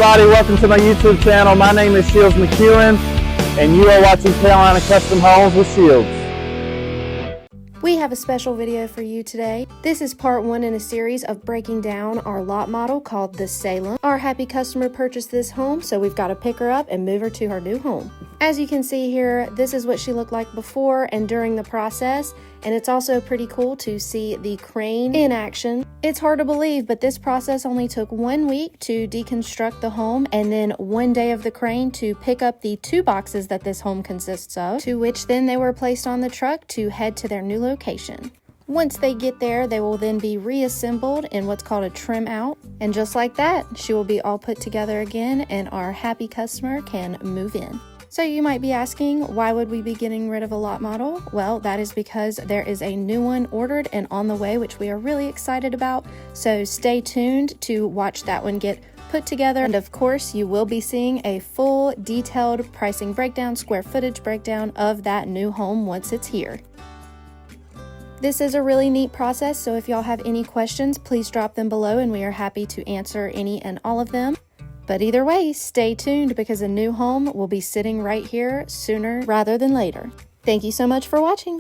Everybody, welcome to my YouTube channel. My name is Shields McEwen, and you are watching Carolina Custom Homes with Shields. We have a special video for you today. This is part one in a series of breaking down our lot model called the Salem. Our happy customer purchased this home, so we've got to pick her up and move her to her new home. As you can see here, this is what she looked like before and during the process, and it's also pretty cool to see the crane in action. It's hard to believe, but this process only took 1 week to deconstruct the home and then 1 day of the crane to pick up the 2 boxes that this home consists of, to which then they were placed on the truck to head to their new location. Once they get there, they will then be reassembled in what's called a trim out, and just like that, she will be all put together again and our happy customer can move in. So you might be asking, why would we be getting rid of a lot model? Well, that is because there is a new one ordered and on the way, which we are really excited about. So stay tuned to watch that one get put together. And of course, you will be seeing a full detailed pricing breakdown, square footage breakdown of that new home once it's here. This is a really neat process, so if y'all have any questions, please drop them below and we are happy to answer any and all of them. But either way, stay tuned because a new home will be sitting right here sooner rather than later. Thank you so much for watching.